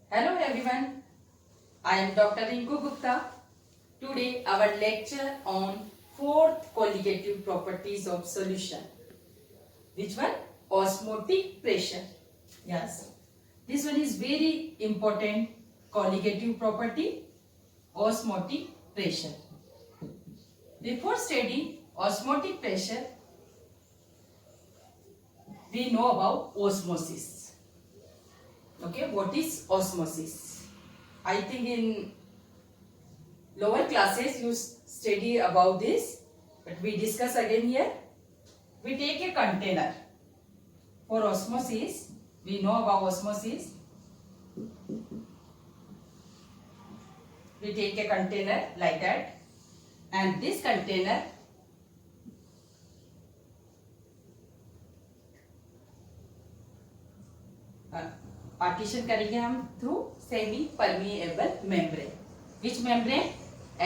Hello everyone, I am Dr. Rinku Gupta. Today our lecture on fourth colligative properties of solution. Which one? Osmotic pressure. Yes, this one is very important colligative property, osmotic pressure. Before studying osmotic pressure, we know about osmosis. Okay, what is osmosis? I think in lower classes you study about this, but we discuss again here. We take a container for osmosis. We know about osmosis. We take a container like that, and this container partition करेंगे हम through semi permeable membrane. Which membrane?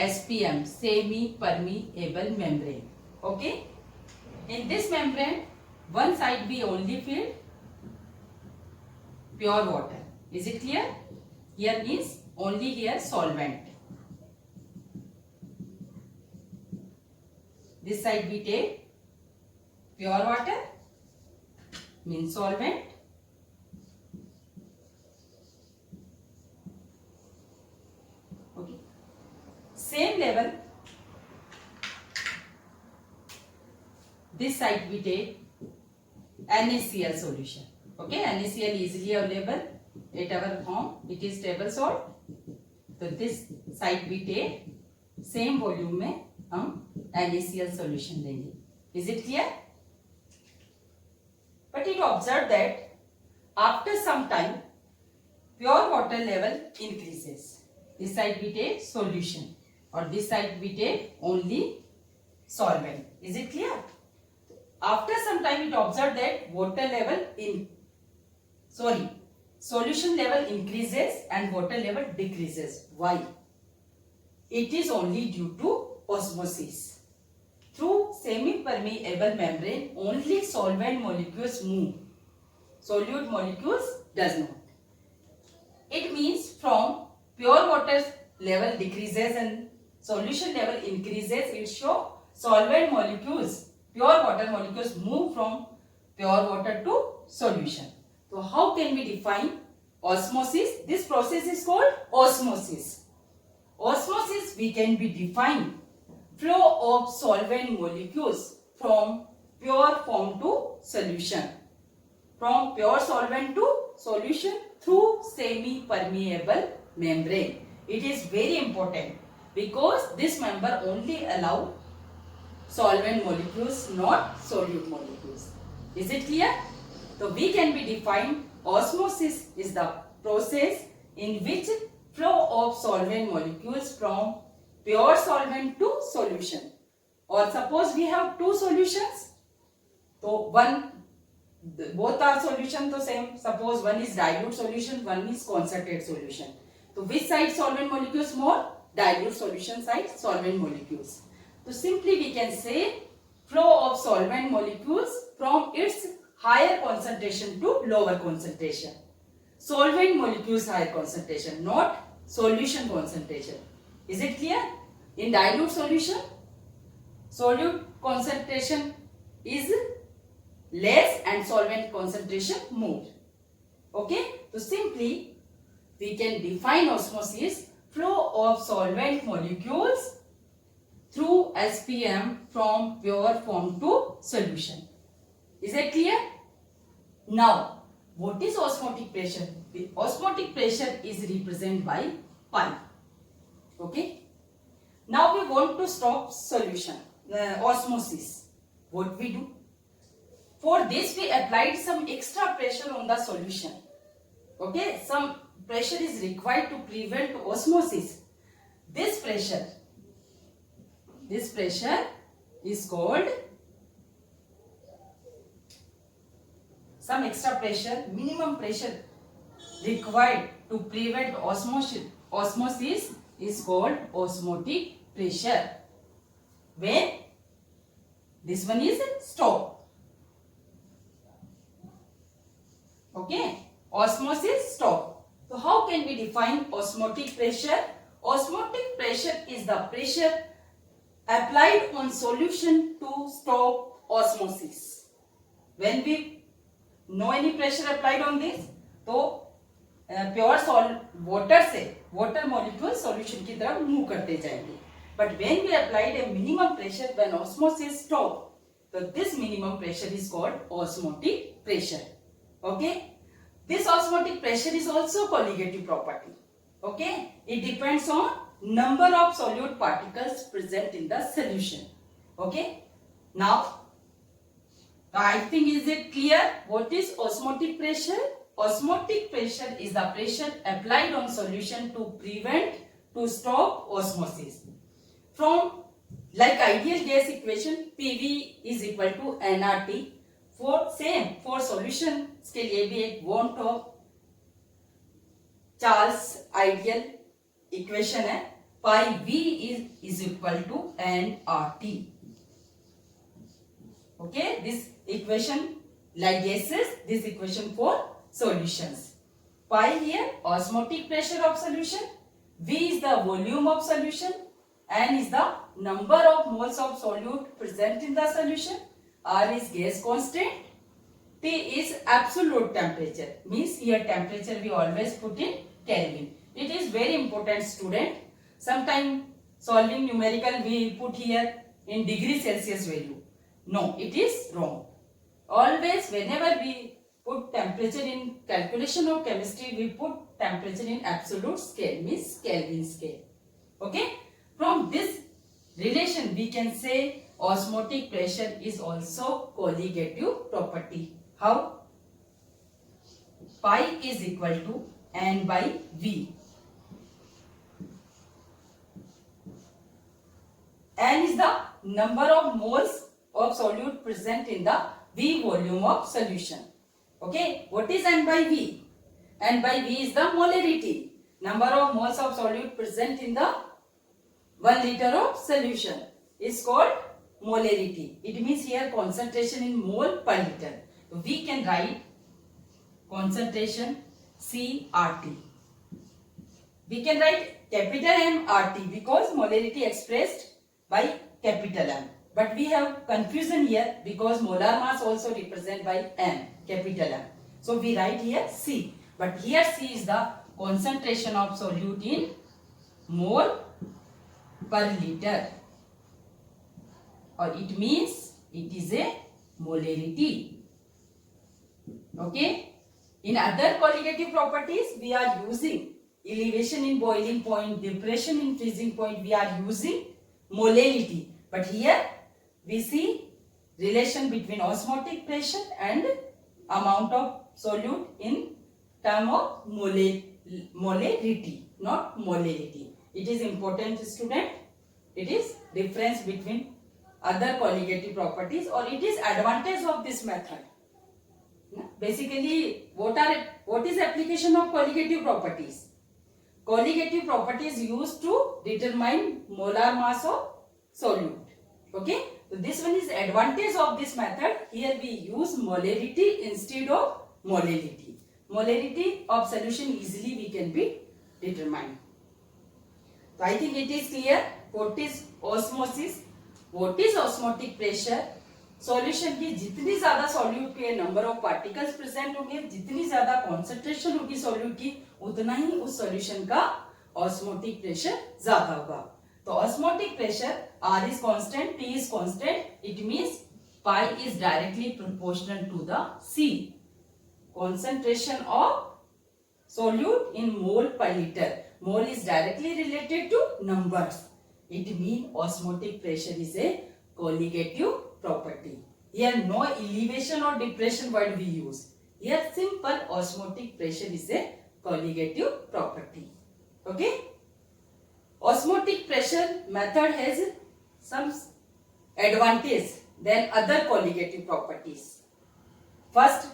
SPM, semi permeable membrane. Okay, in this membrane one side be only filled pure water. Is it clear? Here is only here solvent. This side we take pure water, means solvent. Okay, same level. This side we take NaCl solution. Okay, NaCl easily available at our home. It is table salt. तो this side we take same volume में हम NaCl solution लेंगे. Is it clear? But it observed that after some time pure water level increases. This side we take solution or this side we take only solvent. Is it clear? After some time it observed that water level solution level increases and water level decreases. Why? It is only due to osmosis. Through semi-permeable membrane, only solvent molecules move. Solute molecules does not. It means from pure water level decreases and solution level increases, it shows solvent molecules, pure water molecules move from pure water to solution. So how can we define osmosis? This process is called osmosis. Osmosis we can be defined flow of solvent molecules from pure form to solution. From pure solvent to solution through semi-permeable membrane. It is very important because this member only allow solvent molecules, not solute molecules. Is it clear? So we can be defined osmosis is the process in which flow of solvent molecules from pure solvent to solution. Or suppose we have two solutions, so both are solution to same. Suppose one is dilute solution, one is concentrate solution. So which side solvent molecules more? Dilute solution side solvent molecules. So simply we can say flow of solvent molecules from its higher concentration to lower concentration. Solvent molecules higher concentration, not solution concentration. Is it clear? In dilute solution, solute concentration is less and solvent concentration more. Okay? So simply we can define osmosis flow of solvent molecules through SPM from pure form to solution. Is that clear? Now, what is osmotic pressure? The osmotic pressure is represented by pi. Okay? Now we want to stop solution, osmosis. What we do? For this we applied some extra pressure on the solution. Okay? Some pressure is required to prevent osmosis. This pressure is called some extra pressure, minimum pressure required to prevent osmosis is called osmotic pressure. When this one is stop. Okay, osmosis stop. So how can we define osmotic pressure? Osmotic pressure is the pressure applied on solution to stop osmosis. When we know any pressure applied on this, तो pure water से water molecule solution की तरफ move करते जाएंगे. But when we applied a minimum pressure when osmosis stop, तो this minimum pressure is called osmotic pressure. Okay, this osmotic pressure is also colligative property. Okay, it depends on number of solute particles present in the solution. Okay, now I think, is it clear what is osmotic pressure? Osmotic pressure is the pressure applied on solution to prevent, to stop osmosis. From like ideal gas equation, PV is equal to nRT. For solution के लिए भी एक वॉन टॉप Charles ideal equation है. Pi V is equal to nRT. Okay, this equation like gases, this equation for solutions. Pi here osmotic pressure of solution, V is the volume of solution, N is the number of moles of solute present in the solution, R is gas constant, T is absolute temperature. Means here temperature we always put in Kelvin. It is very important, student. Sometime solving numerical we put here in degree Celsius value. No, it is wrong. Always whenever we put temperature in calculation of chemistry, we put temperature in absolute scale, means Kelvin scale. Okay, from this relation we can say osmotic pressure is also colligative property. How? Pi is equal to N by V. N is the number of moles of solute present in the V volume of solution. Okay, what is N by V? N by V is the molarity, number of moles of solute present in the 1 liter of solution is called molarity. It means here concentration in mole per liter. We can write concentration CRT. We can write capital M RT because molarity expressed by capital M. But we have confusion here because molar mass also represented by M, capital M. So we write here C. But here C is the concentration of solute in mole per liter. Or it means it is a molarity. Okay. In other colligative properties, we are using elevation in boiling point, depression in freezing point. We are using molarity. But here we see relation between osmotic pressure and amount of solute in term of molarity, not molarity. It is important, student. It is difference between other colligative properties, or it is advantage of this method. Basically, what is application of colligative properties? Colligative properties used to determine molar mass of solute. Okay, so this one is advantage of this method. Here we use molarity instead of molality. Molarity of solution easily we can be determined. So I think it is clear what is osmosis, what is osmotic pressure. Solution की जितनी ज्यादा solute के number of particles present होंगे, जितनी ज्यादा concentration होगी solute की, उतना ही उस सॉल्यूशन का ऑस्मोटिक प्रेशर ज्यादा होगा. तो osmotic pressure R is constant, T is constant. It means pi is directly proportional to the C, concentration of solute in mole per liter. Mole is directly related to numbers. It means osmotic pressure is a colligative property. Here no elevation or depression word we use. Here simple osmotic pressure is a colligative property. Okay. Osmotic pressure method has some advantage than other colligative properties. First,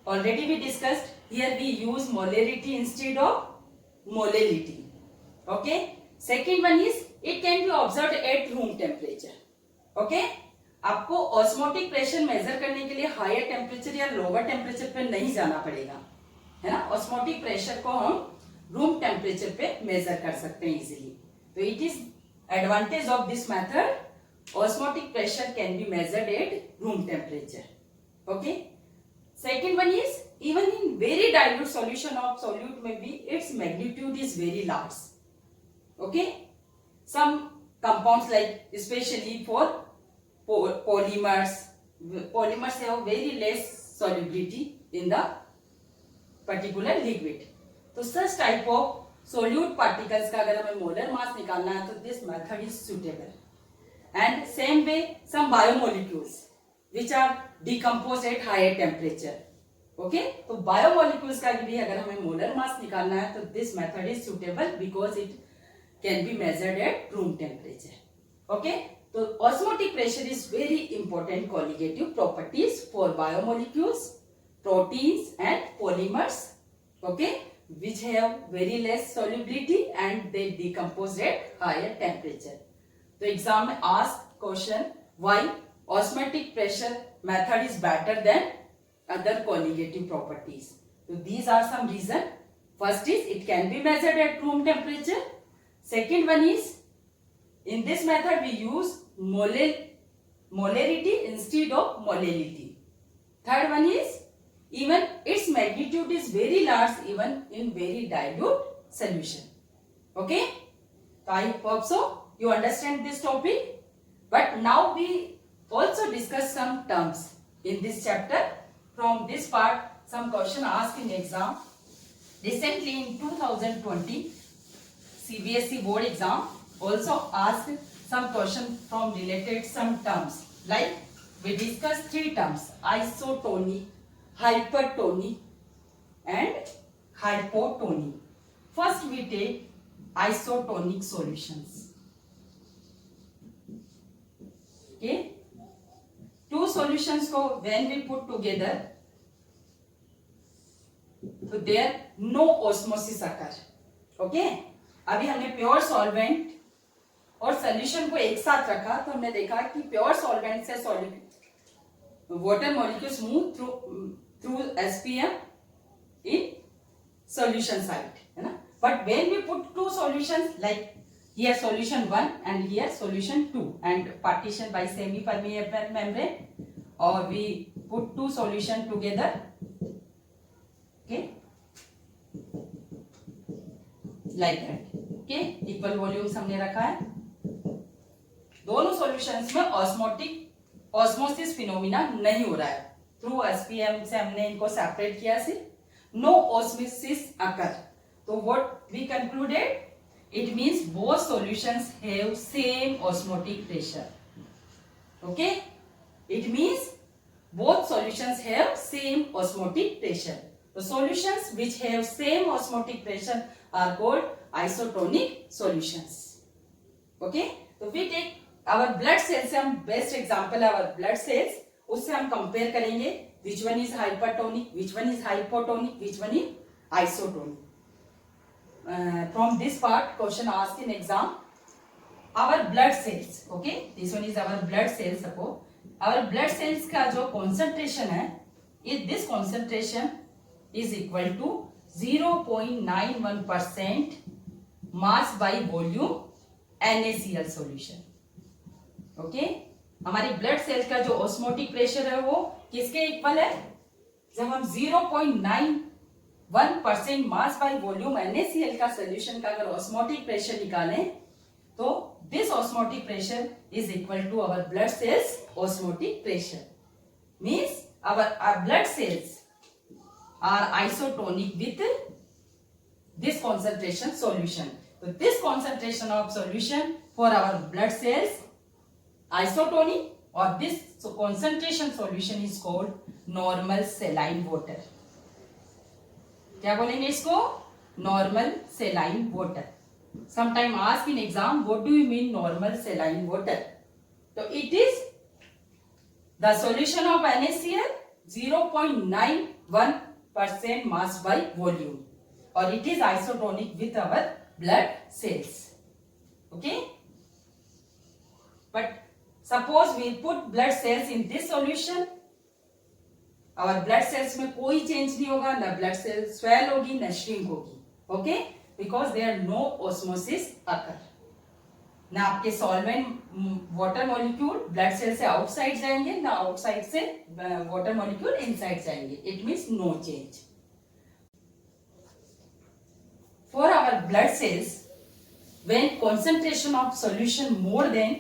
already we discussed, here we use molarity instead of molality. Okay. Second one is it can be observed at room temperature. Okay. आपको osmotic pressure measure करने के लिए higher temperature या lower temperature पे नहीं जाना पड़ेगा. है ना, ऑस्मोटिक प्रेशर को हम रूम टेम्परेचर पे मेजर कर सकते हैं इजीली. तो it is advantage of this method. Osmotic pressure can be measured at room temperature. Okay. Second one is, even in very dilute solution of solute maybe its magnitude is very large. Okay. Some compounds like especially for polymers have very less solubility in the particular liquid. तो such type of solute particles का अगर हमें molar mass निकालना है तो this method is suitable. And same way some biomolecules which are decomposed at higher temperature. Okay, तो biomolecules का भी अगर हमें मोलर मास निकालना है तो this method is suitable because it can be measured at room temperature. Okay, so osmotic pressure is very important colligative properties for biomolecules, proteins and polymers. Okay, which have very less solubility and they decompose at higher temperature. तो exam में ask question why osmotic pressure method is better than other colligative properties. So these are some reason. First is it can be measured at room temperature. Second one is in this method we use molarity instead of molality. Third one is even its magnitude is very large even in very dilute solution. Okay, so I hope so you understand this topic. But now we also discuss some terms in this chapter. From this part some question asked in exam. Recently in 2020 CBSE board exam also asked some question from related some terms. Like we discussed three terms: isotonic, hypertonic and hypotonic. First we take isotonic solutions. Okay, two solutions को when we put together तो there no osmosis occur. Okay, अभी हमने pure solvent और solution को एक साथ रखा तो हमने देखा कि प्योर सॉल्वेंट से water molecules move through SPM in solution side, है ना. But when we put two solutions like here solution 1 and here solution 2 and partition by semi permeable membrane, or we put two solution together. Okay, like that. Okay, equal volumes हमने रखा है. दोनों solutions में osmosis phenomena नहीं हो रहा है. Through SPM से हमने इनको सेपरेट किया से नो ऑस्मोसिस अकर. तो what we concluded, it means both solutions have same osmotic pressure. Okay, it means both solutions have same osmotic pressure. The solutions which have same osmotic pressure are called isotonic solutions. Okay, so we take our blood cells से हम best example our blood cells, उससे हम compare करेंगे which one is hypertonic, which one is hypotonic, which one is isotonic. From this part question asked in exam, our blood cells. Okay, this one is our blood cells. Suppose our blood cells का जो concentration है, if this concentration is equal to 0.91% mass by volume NaCl solution. Okay, हमारी blood cells का जो osmotic pressure है वो किसके equal है? जब हम 0.91% मास बाय वॉल्यूम NaCl का सोल्यूशन का अगर ऑस्मोटिक प्रेशर निकालें तो this osmotic pressure is equal to our blood cells osmotic pressure. Means our blood cells are isotonic with this concentration solution. So this concentration of solution for our blood cells isotonic, or this concentration solution is called normal saline water. क्या बोलेंगे इसको? Normal saline water. Sometime ask in exam what do you mean normal saline water. तो it is the solution of NaCl 0.91% mass by volume, और it is isotonic with our blood cells. Okay, but suppose we put blood cells in this solution और blood cells में कोई change नहीं होगा, ना blood cell swell होगी ना shrink होगी. Okay, because there no osmosis occur. ना आपके solvent water molecule blood cell से आउटसाइड जाएंगे, ना आउटसाइड से वाटर मॉलिक्यूल इनसाइड जाएंगे. It means no change. For our blood cells, when concentration of solution more than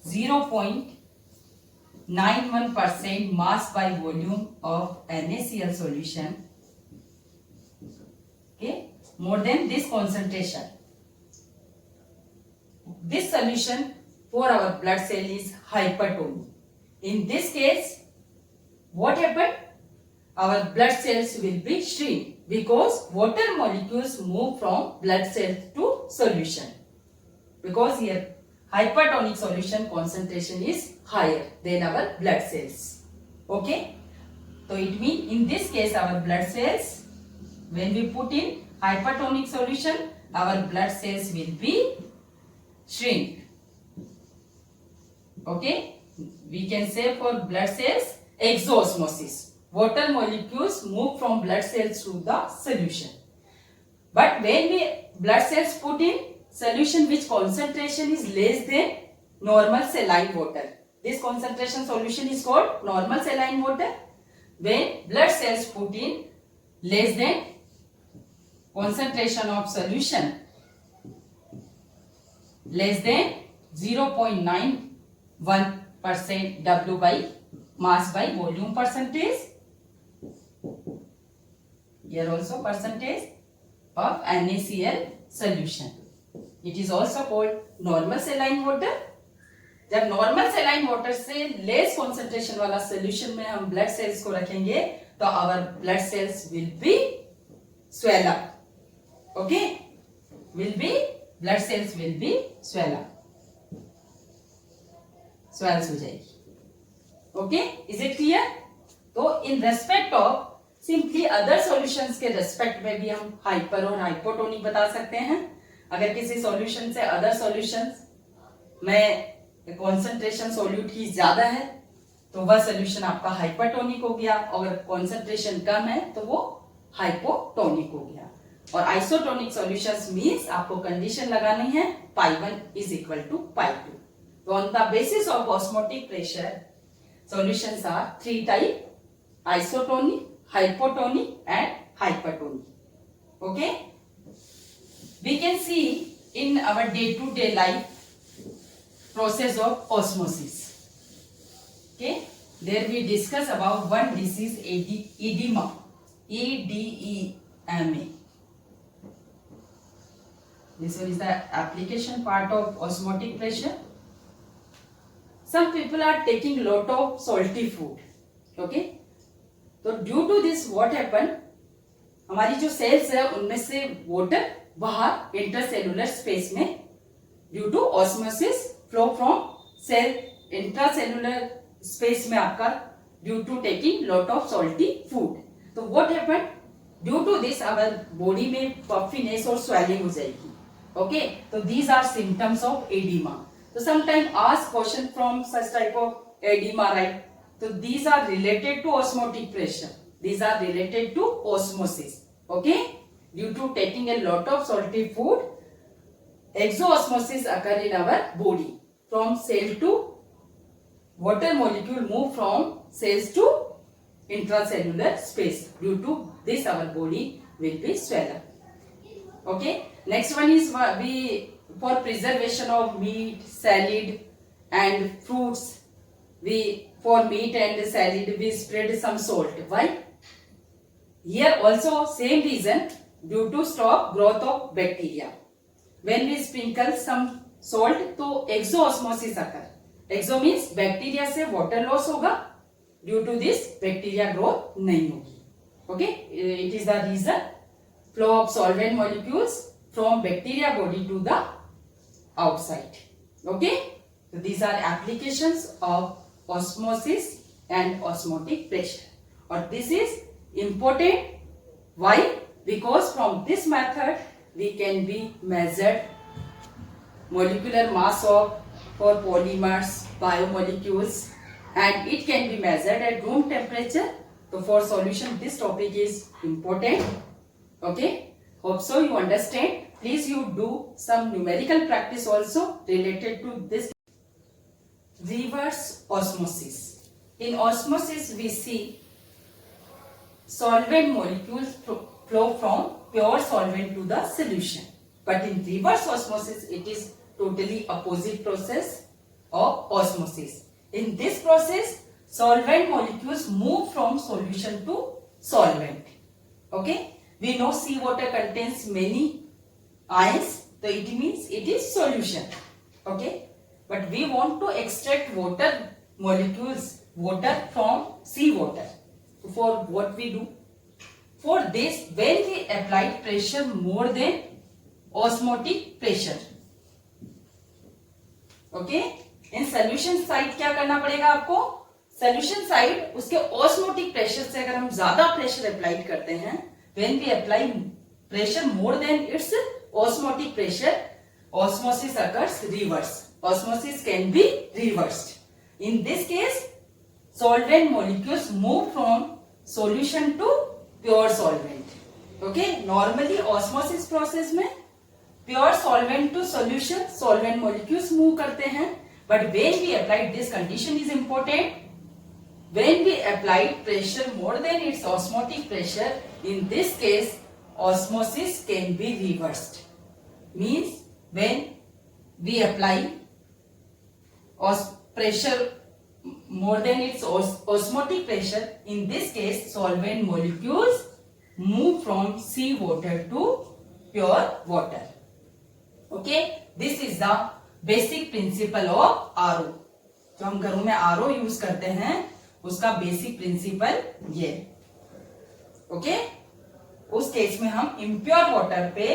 0.91% mass by volume of NaCl solution, okay, more than this concentration, this solution for our blood cell is hypertonic. In this case, what happened? Our blood cells will be shrink because water molecules move from blood cells to solution. Because here hypertonic solution concentration is higher than our blood cells. Okay? So it means in this case our blood cells, when we put in hypertonic solution, our blood cells will be shrink. Okay? We can say for blood cells exosmosis. Water molecules move from blood cells to the solution. But when we blood cells put in solution which concentration is less than normal saline water, this concentration solution is called normal saline water. When blood cells put in less than concentration of solution less than 0.91% W by mass by volume percentage. Here also percentage of NaCl solution. It is also called normal saline water. जब normal saline water से less concentration वाला solution में हम blood cells को रखेंगे तो our blood cells will be swell up. Okay, will be blood cells will be swell up, swells हो जाएगी. Okay, is it clear? तो in respect of simply other solutions के रेस्पेक्ट में भी हम हाइपर और हाइपोटोनिक बता सकते हैं. अगर किसी सॉल्यूशन से अदर सॉल्यूशंस में कॉन्सेंट्रेशन सोल्यूट की ज्यादा है तो वह सॉल्यूशन आपका हाइपरटोनिक हो गया, और कॉन्सेंट्रेशन कम है तो वो हाइपोटोनिक हो गया. और आइसोटोनिक सॉल्यूशंस मींस आपको कंडीशन लगानी है π1 is equal to π2. तो on the basis of osmotic pressure solutions are 3 type: isotonic, hypotonic and hypertonic. Okay, we can see in our day to day life process of osmosis. Okay, there we discuss about one disease, edema, edema. This one is the application part of osmotic pressure. Some people are taking lot of salty food. Okay, तो due to this what happen, हमारी जो cells है उनमें से water बाहर intercellular space में due to osmosis flow from cell intracellular space में आपका due to taking lot of salty food. तो what happen, due to this our body में पफीनेस और स्वेलिंग हो जाएगी. ओके, तो these are symptoms of oedema. तो sometime ask question from such type of oedema, right? So these are related to osmotic pressure. These are related to osmosis. Okay? Due to taking a lot of salty food, exoosmosis occur in our body. From cell to water molecule move from cells to intracellular space. Due to this, our body will be swell up. Okay? Next one is we for preservation of meat, salad, and fruits. For meat and salad we spread some salt. Why? Here also same reason, due to stop growth of bacteria. When we sprinkle some salt तो exoosmosis occur. Exo means bacteria से water loss होगा, due to this bacteria growth नहीं होगी. Okay, it is the reason flow of solvent molecules from bacteria body to the outside. Okay, so these are applications of osmosis and osmotic pressure. Or this is important. Why? Because from this method we can be measured molecular mass of for polymers, biomolecules, and it can be measured at room temperature So for solution, this topic is important. Okay, hope so you understand. Please you do some numerical practice also related to this. Reverse osmosis. In osmosis we see solvent molecules flow from pure solvent to the solution, but in reverse osmosis it is totally opposite process of osmosis. In this process solvent molecules move from solution to solvent. Okay, we know sea water contains many ions, so it means it is solution. Okay, but we want to extract water molecules, water from sea water. For what we do? For this, when we apply pressure more than osmotic pressure. Okay, in solution side क्या करना पड़ेगा आपको? Solution side उसके osmotic pressure से अगर हम ज्यादा pressure apply करते हैं, when we apply pressure more than its osmotic pressure, osmosis occurs reverse. Osmosis can be reversed. In this case, solvent molecules move from solution to pure solvent. Okay, normally osmosis process में pure solvent to solution solvent molecules move करते हैं, but when we apply, this condition is important. When we apply pressure more than its osmotic pressure, in this case osmosis can be reversed. Means when we apply pressure more than its osmotic pressure, in this case solvent molecules move from sea water to pure water. Okay, this is the basic principle of RO. जो हम घरों में RO use करते हैं उसका basic principle ये. Okay, उस case में हम इम्प्योर वाटर पे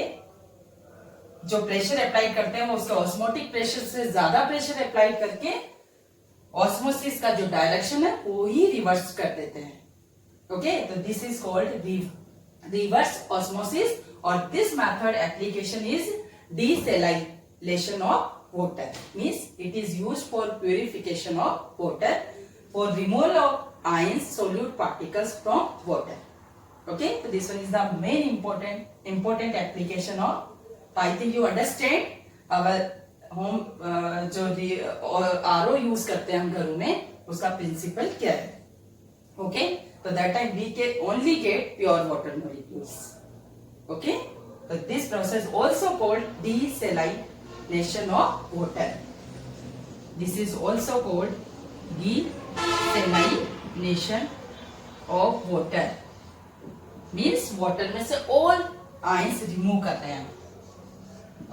जो प्रेशर अप्लाई करते हैं वो उसके ऑस्मोटिक प्रेशर से ज्यादा प्रेशर अप्लाई करके ऑस्मोसिस का जो डायरेक्शन है वो ही रिवर्स कर देते हैं. ओके, तो this is called reverse osmosis और this method application is desalination of water. Means it is used for purification of water, for removal of ions, solute particles from water. Okay, so this one is the main important application of. I think you understand our home जो RO use करते हैं हम घरों में उसका principal क्या है. Okay, so that time we can only get pure water molecules. Okay, so this process also called desalination of water. This is also called desalination of water. Means water में से all ions remove करते हैं.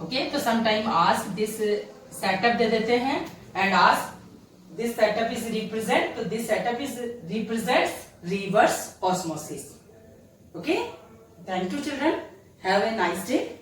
Okay, तो sometime ask this setup दे देते हैं and ask this setup is represent, तो this setup is represents reverse osmosis. Okay, thank you children, have a nice day.